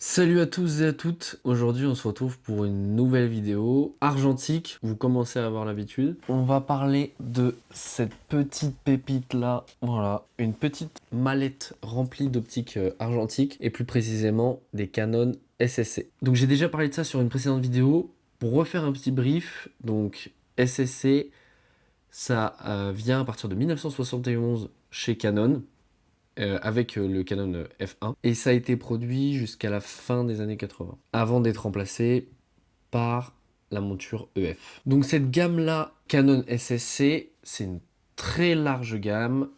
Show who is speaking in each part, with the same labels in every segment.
Speaker 1: Salut à tous et à toutes, aujourd'hui on se retrouve pour une nouvelle vidéo argentique, vous commencez à avoir l'habitude. On va parler de cette petite pépite là, voilà, une petite mallette remplie d'optiques argentiques et plus précisément des Canon SSC. Donc j'ai déjà parlé de ça sur une précédente vidéo, pour refaire un petit brief, donc SSC ça vient à partir de 1971 chez Canon avec le Canon F1. Et ça a été produit jusqu'à la fin des années 80, avant d'être remplacé par la monture EF. Donc cette gamme-là, Canon SSC, c'est une très large gamme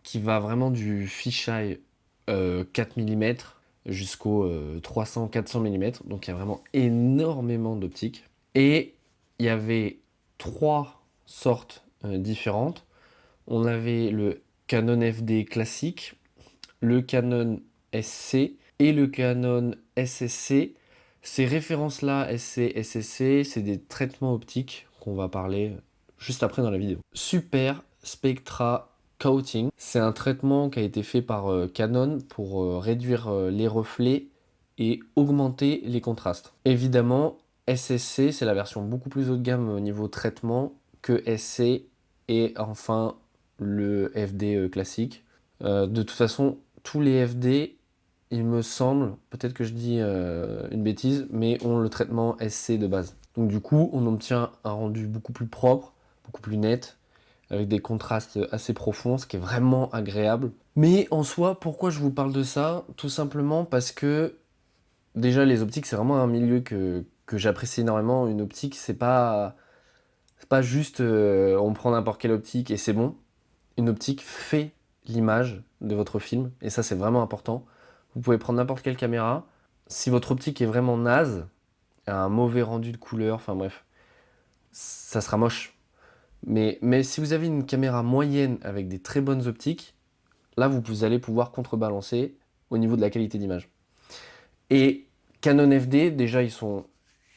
Speaker 1: qui va vraiment du fisheye 4 mm jusqu'au 300-400 mm. Donc il y a vraiment énormément d'optiques. Et il y avait trois sortes différentes. On avait le Canon FD classique, le Canon SC et le Canon SSC. Ces références-là, SC, SSC, c'est des traitements optiques qu'on va parler juste après dans la vidéo. Super Spectra Coating, c'est un traitement qui a été fait par Canon pour réduire les reflets et augmenter les contrastes. Évidemment, SSC, c'est la version beaucoup plus haut de gamme au niveau traitement que SC et enfin le FD classique. De toute façon, tous les FD, il me semble, peut-être que je dis une bêtise, mais ont le traitement SC de base. Donc du coup, on obtient un rendu beaucoup plus propre, beaucoup plus net, avec des contrastes assez profonds, ce qui est vraiment agréable. Mais en soi, pourquoi je vous parle de ça? Tout simplement parce que, déjà, les optiques, c'est vraiment un milieu que j'apprécie énormément. Une optique, c'est pas juste on prend n'importe quelle optique et c'est bon. Une optique fait l'image de votre film, et ça c'est vraiment important. Vous pouvez prendre n'importe quelle caméra, si votre optique est vraiment naze, a un mauvais rendu de couleur, enfin bref, ça sera moche. Mais si vous avez une caméra moyenne avec des très bonnes optiques, là vous allez pouvoir contrebalancer au niveau de la qualité d'image. Et Canon FD, déjà ils sont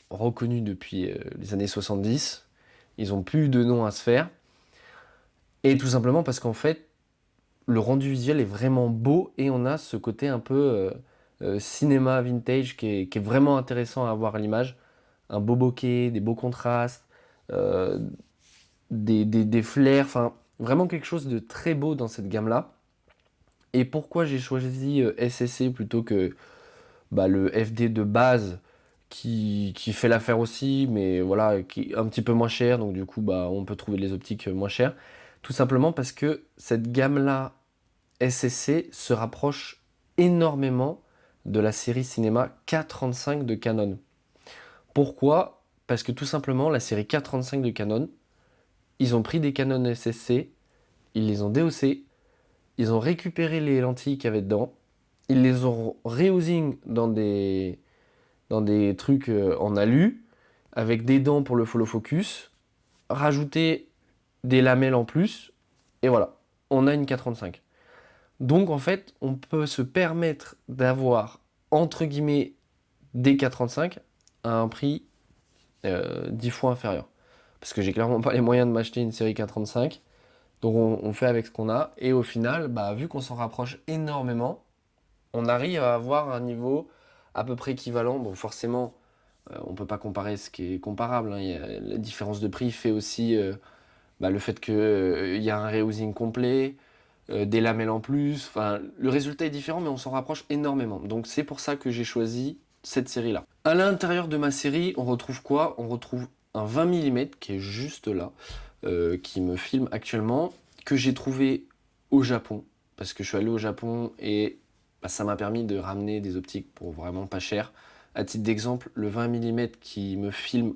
Speaker 1: reconnus depuis les années 70, ils ont plus de nom à se faire, et tout simplement parce qu'en fait, le rendu visuel est vraiment beau et on a ce côté un peu cinéma vintage qui est vraiment intéressant à voir à l'image. Un beau bokeh, des beaux contrastes, euh, des flares, enfin vraiment quelque chose de très beau dans cette gamme-là. Et pourquoi j'ai choisi SSC plutôt que le FD de base qui fait l'affaire aussi, mais voilà, qui est un petit peu moins cher, donc du coup on peut trouver les optiques moins chères. Tout simplement parce que cette gamme-là SSC se rapproche énormément de la série cinéma K35 de Canon. Pourquoi? Parce que tout simplement, la série K35 de Canon, ils ont pris des Canon SSC, ils les ont déhaussés, ils ont récupéré les lentilles qu'il y avait dedans, ils les ont rehousing dans des trucs en alu, avec des dents pour le follow focus, rajouté des lamelles en plus, et voilà, on a une K35. Donc en fait, on peut se permettre d'avoir, entre guillemets, des K35 à un prix 10 fois inférieur. Parce que j'ai clairement pas les moyens de m'acheter une série K35. Donc on fait avec ce qu'on a. Et au final, vu qu'on s'en rapproche énormément, on arrive à avoir un niveau à peu près équivalent. Bon, forcément, on peut pas comparer ce qui est comparable, hein. La différence de prix fait aussi le fait qu'il y a un rehousing complet, des lamelles en plus. Enfin, le résultat est différent, mais on s'en rapproche énormément. Donc c'est pour ça que j'ai choisi cette série-là. À l'intérieur de ma série, on retrouve quoi? On retrouve un 20 mm qui est juste là, qui me filme actuellement, que j'ai trouvé au Japon, parce que je suis allé au Japon et ça m'a permis de ramener des optiques pour vraiment pas cher. À titre d'exemple, le 20 mm qui me filme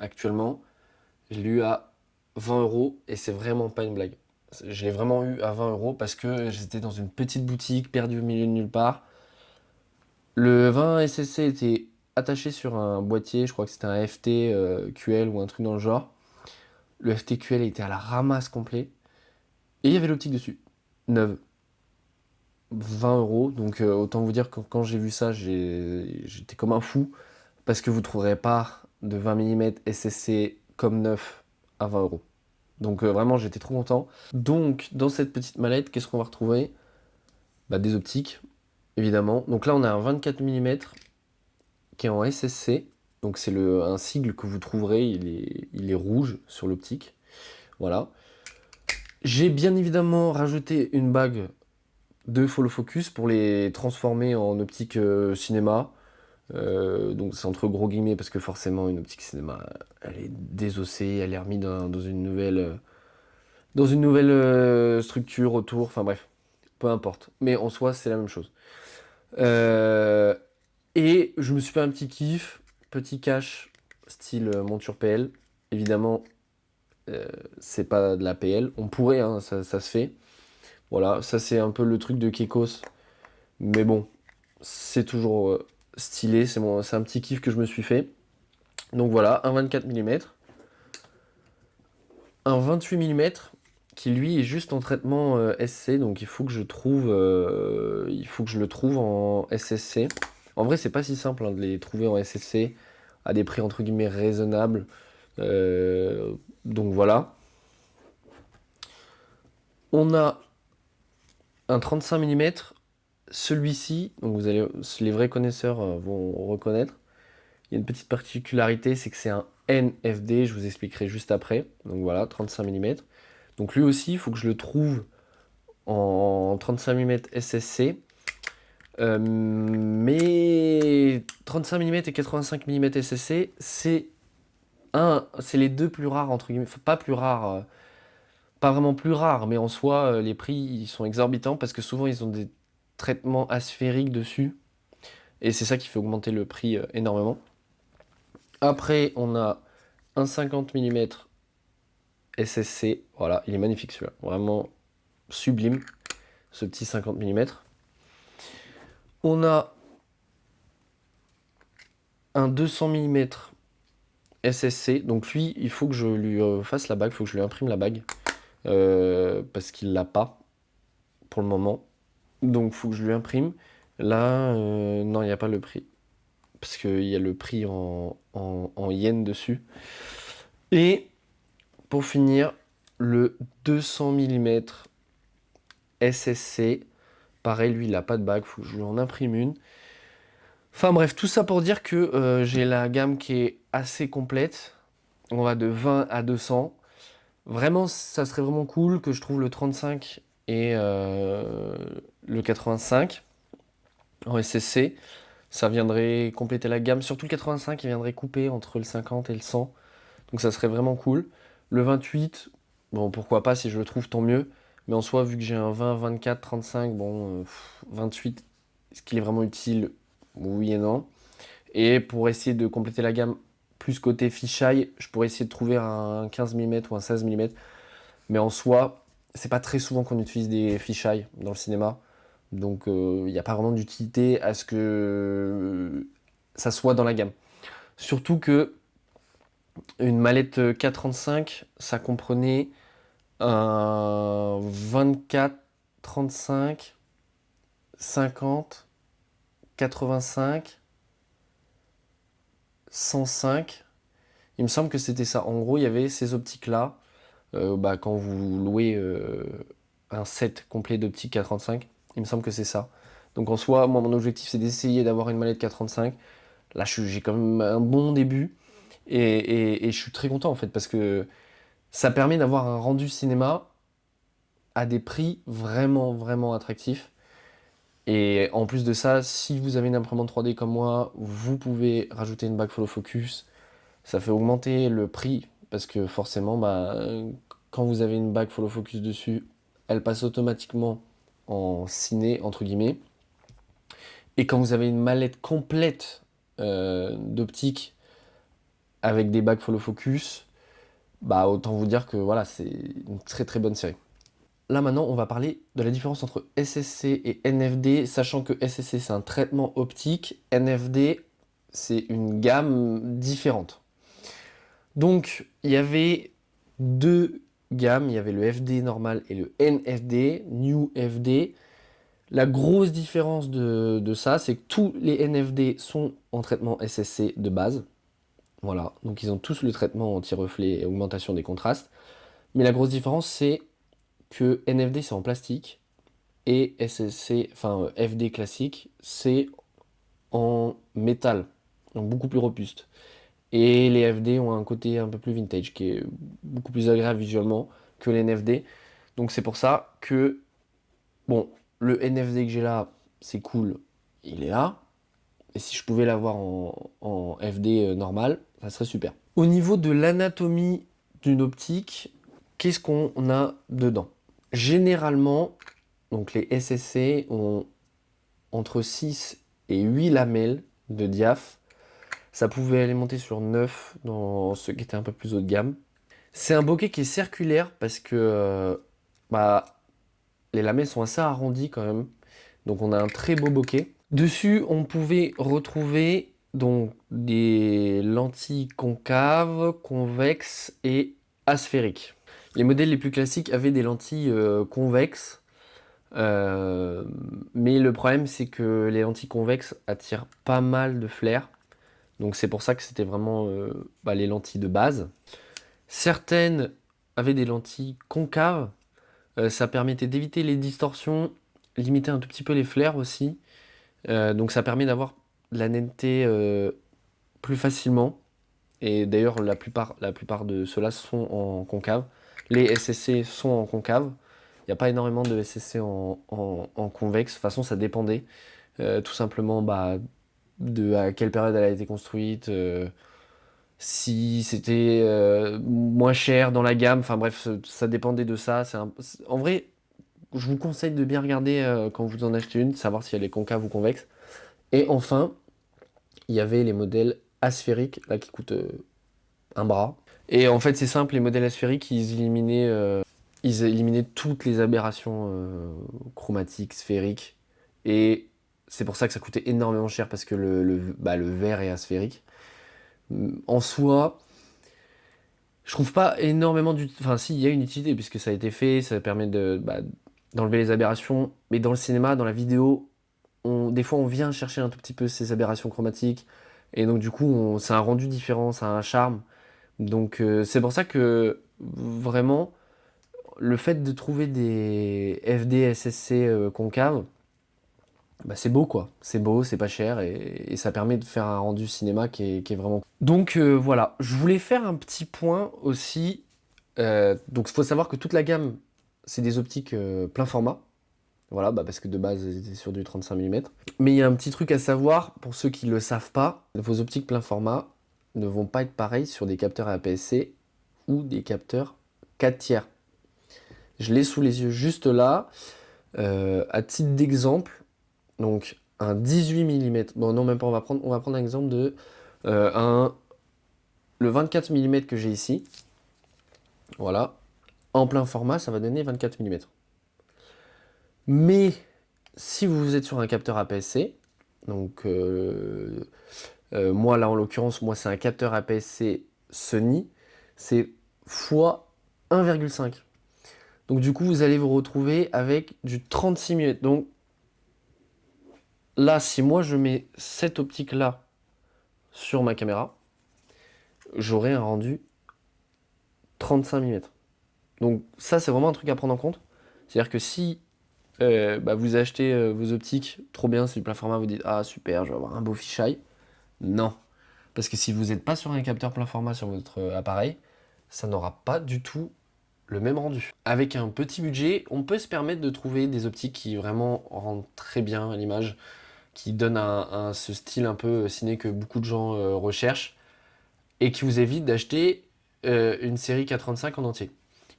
Speaker 1: actuellement, je l'ai eu à 20 euros et c'est vraiment pas une blague. Je l'ai vraiment eu à 20 euros parce que j'étais dans une petite boutique perdue au milieu de nulle part. Le 20 SSC était attaché sur un boîtier, je crois que c'était un FT QL ou un truc dans le genre. Le FT QL était à la ramasse complet et il y avait l'optique dessus, neuve. 20 euros, donc autant vous dire que quand j'ai vu ça, j'étais comme un fou parce que vous ne trouverez pas de 20 mm SSC comme neuf à 20 euros. Donc vraiment, j'étais trop content. Donc, dans cette petite mallette, qu'est-ce qu'on va retrouver? Des optiques, évidemment. Donc là, on a un 24 mm qui est en SSC. Donc c'est un sigle que vous trouverez, il est rouge sur l'optique. Voilà. J'ai bien évidemment rajouté une bague de follow focus pour les transformer en optique cinéma. Donc c'est entre gros guillemets parce que forcément une optique cinéma, elle est désossée, elle est remise dans une nouvelle structure autour. Enfin bref, peu importe. Mais en soi, c'est la même chose. Euh, et je me suis fait un petit kiff, petit cache style monture PL. Évidemment, c'est pas de la PL. On pourrait, hein, ça se fait. Voilà, ça c'est un peu le truc de Kekos. Mais bon, c'est toujours stylé. C'est un petit kiff que je me suis fait. Donc voilà, un 24 mm. Un 28 mm qui lui est juste en traitement SC. Donc il faut que je le trouve en SSC. En vrai, c'est pas si simple hein, de les trouver en SSC à des prix entre guillemets raisonnables. Donc voilà. On a un 35 mm. Celui-ci, donc les vrais connaisseurs vont reconnaître. Il y a une petite particularité, c'est que c'est un NFD, je vous expliquerai juste après. Donc voilà, 35 mm. Donc lui aussi, il faut que je le trouve en 35 mm SSC. Mais 35 mm et 85 mm SSC, c'est les deux plus rares, entre guillemets. Enfin, pas plus rares, pas vraiment plus rares, mais en soi, les prix ils sont exorbitants parce que souvent ils ont des traitements asphériques dessus. Et c'est ça qui fait augmenter le prix énormément. Après, on a un 50 mm SSC. Voilà, il est magnifique celui-là. Vraiment sublime, ce petit 50 mm. On a un 200 mm SSC. Donc lui, il faut que je lui fasse la bague, il faut que je lui imprime la bague. Parce qu'il l'a pas pour le moment. Donc il faut que je lui imprime. Là, non, il n'y a pas le prix. Parce qu'il y a le prix en yens dessus. Et pour finir, le 200 mm SSC. Pareil, lui, il n'a pas de bague, faut que je lui en imprime une. Enfin bref, tout ça pour dire que j'ai la gamme qui est assez complète. On va de 20 à 200. Vraiment, ça serait vraiment cool que je trouve le 35 et le 85 en SSC. Ça viendrait compléter la gamme. Surtout le 85, il viendrait couper entre le 50 et le 100. Donc ça serait vraiment cool. Le 28, bon, pourquoi pas, si je le trouve, tant mieux. Mais en soi, vu que j'ai un 20, 24, 35, bon, 28, est-ce qu'il est vraiment utile? Oui et non. Et pour essayer de compléter la gamme, plus côté fisheye, je pourrais essayer de trouver un 15 mm ou un 16 mm. Mais en soi, c'est pas très souvent qu'on utilise des fisheye dans le cinéma. Donc il n'y a pas vraiment d'utilité à ce que ça soit dans la gamme. Surtout que une mallette K35, ça comprenait un 24, 35, 50, 85, 105. Il me semble que c'était ça. En gros, il y avait ces optiques-là. Quand vous louez un set complet d'optiques K35, il me semble que c'est ça. Donc en soi, moi, mon objectif, c'est d'essayer d'avoir une mallette K35. Là, j'ai quand même un bon début. Et je suis très content, en fait, parce que ça permet d'avoir un rendu cinéma à des prix vraiment, vraiment attractifs. Et en plus de ça, si vous avez une imprimante 3D comme moi, vous pouvez rajouter une bague follow focus. Ça fait augmenter le prix parce que forcément, quand vous avez une bague follow focus dessus, elle passe automatiquement en ciné, entre guillemets. Et quand vous avez une mallette complète d'optique avec des bagues follow focus, autant vous dire que voilà, c'est une très très bonne série. Là maintenant, on va parler de la différence entre SSC et NFD, sachant que SSC c'est un traitement optique, NFD c'est une gamme différente. Donc il y avait deux gammes, il y avait le FD normal et le NFD, New FD. La grosse différence de ça, c'est que tous les NFD sont en traitement SSC de base. Voilà, donc ils ont tous le traitement anti-reflet et augmentation des contrastes. Mais la grosse différence, c'est que NFD c'est en plastique et SSC, enfin FD classique, c'est en métal, donc beaucoup plus robuste. Et les FD ont un côté un peu plus vintage, qui est beaucoup plus agréable visuellement que les NFD. Donc c'est pour ça que, bon, le NFD que j'ai là, c'est cool, il est là. Et si je pouvais l'avoir en FD normal, ça serait super. Au niveau de l'anatomie d'une optique, qu'est-ce qu'on a dedans? Généralement, donc les SSC ont entre 6 et 8 lamelles de diaph. Ça pouvait aller monter sur 9 dans ce qui était un peu plus haut de gamme. C'est un bokeh qui est circulaire parce que bah, les lamelles sont assez arrondies quand même. Donc on a un très beau bokeh. Dessus, on pouvait retrouver donc des lentilles concaves, convexes et asphériques. Les modèles les plus classiques avaient des lentilles convexes, mais le problème c'est que les lentilles convexes attirent pas mal de flair. Donc c'est pour ça que c'était vraiment les lentilles de base. Certaines avaient des lentilles concaves, ça permettait d'éviter les distorsions, limiter un tout petit peu les flares aussi. Donc ça permet d'avoir de la netteté plus facilement. Et d'ailleurs la plupart de ceux-là sont en concave. Les SSC sont en concave. Il n'y a pas énormément de SSC en convexe. De toute façon ça dépendait tout simplement de à quelle période elle a été construite. Si c'était moins cher dans la gamme, enfin bref, ça dépendait de ça. En vrai, je vous conseille de bien regarder quand vous en achetez une, savoir si elle est concave ou convexe. Et enfin, il y avait les modèles asphériques, là qui coûtent un bras. Et en fait, c'est simple, les modèles asphériques, ils éliminaient toutes les aberrations chromatiques, sphériques. Et c'est pour ça que ça coûtait énormément cher parce que le verre est asphérique. En soi, je trouve pas énormément d'utilité. Enfin, si, il y a une utilité puisque ça a été fait, ça permet d'enlever les aberrations. Mais dans le cinéma, dans la vidéo, des fois, on vient chercher un tout petit peu ces aberrations chromatiques. Et donc, du coup, c'est un rendu différent, ça a un charme. Donc, c'est pour ça que vraiment, le fait de trouver des FD SSC concaves, c'est beau quoi. C'est beau, c'est pas cher et ça permet de faire un rendu cinéma qui est vraiment cool. Donc voilà, je voulais faire un petit point aussi. Donc il faut savoir que toute la gamme, c'est des optiques plein format. Voilà, parce que de base, elles étaient sur du 35 mm. Mais il y a un petit truc à savoir, pour ceux qui ne le savent pas, vos optiques plein format ne vont pas être pareilles sur des capteurs APS-C ou des capteurs 4 tiers. Je l'ai sous les yeux juste là. À titre d'exemple, donc un 18 mm, bon non même pas, on va prendre un exemple de le 24 mm que j'ai ici. Voilà. En plein format, ça va donner 24 mm. Mais si vous êtes sur un capteur APS-C, donc moi là en l'occurrence, moi c'est un capteur APS-C Sony, c'est fois 1,5. Donc du coup vous allez vous retrouver avec du 36 mm. Donc là si moi je mets cette optique là sur ma caméra, j'aurai un rendu 35 mm. Donc ça c'est vraiment un truc à prendre en compte. C'est-à-dire que si vous achetez vos optiques, trop bien, c'est du plein format, vous dites ah super, je vais avoir un beau fisheye. Non. Parce que si vous n'êtes pas sur un capteur plein format sur votre appareil, ça n'aura pas du tout le même rendu. Avec un petit budget, on peut se permettre de trouver des optiques qui vraiment rendent très bien l'image, qui donnent ce style un peu ciné que beaucoup de gens recherchent, et qui vous évite d'acheter une série K35 en entier.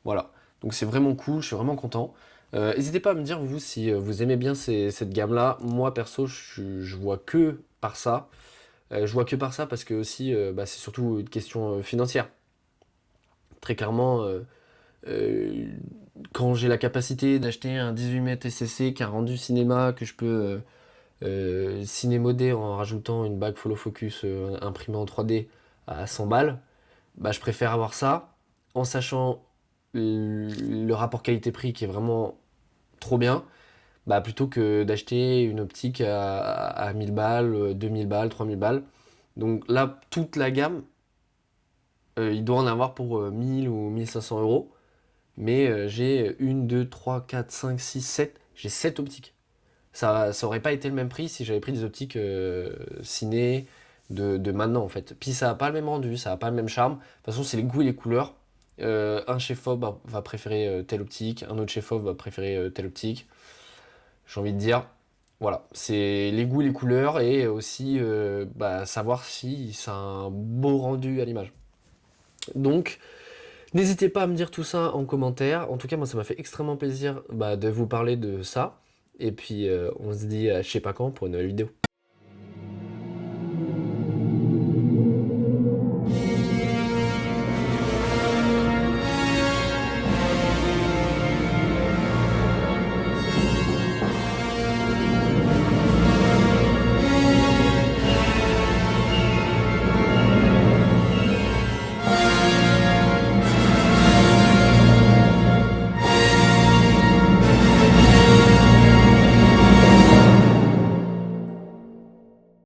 Speaker 1: Voilà. Donc c'est vraiment cool, je suis vraiment content. N'hésitez pas à me dire, vous, si vous aimez bien cette gamme-là. Moi, perso, je vois que par ça. Je vois que par ça parce que aussi, c'est surtout une question financière. Très clairement, euh, quand j'ai la capacité d'acheter un 18 mm SSC qui a un rendu cinéma, que je peux cinémoder en rajoutant une bague follow focus imprimée en 3D à 100 balles, je préfère avoir ça en sachant le rapport qualité-prix qui est vraiment trop bien, plutôt que d'acheter une optique à 1000 balles, 2000 balles, 3000 balles. Donc là, toute la gamme, il doit en avoir pour 1000 ou 1500 euros. Mais j'ai 1, 2, 3, 4, 5, 6, 7. j'ai 7 optiques. Ça aurait pas été le même prix si j'avais pris des optiques ciné de maintenant en fait. Puis ça a pas le même rendu, ça a pas le même charme. De toute façon, c'est les goûts et les couleurs. Un chez-fob va préférer telle optique, un autre chez-fob va préférer telle optique. J'ai envie de dire, voilà, c'est les goûts, les couleurs et aussi savoir si ça a un beau rendu à l'image. Donc, n'hésitez pas à me dire tout ça en commentaire. En tout cas, moi, ça m'a fait extrêmement plaisir de vous parler de ça. Et puis, on se dit à je sais pas quand pour une nouvelle vidéo.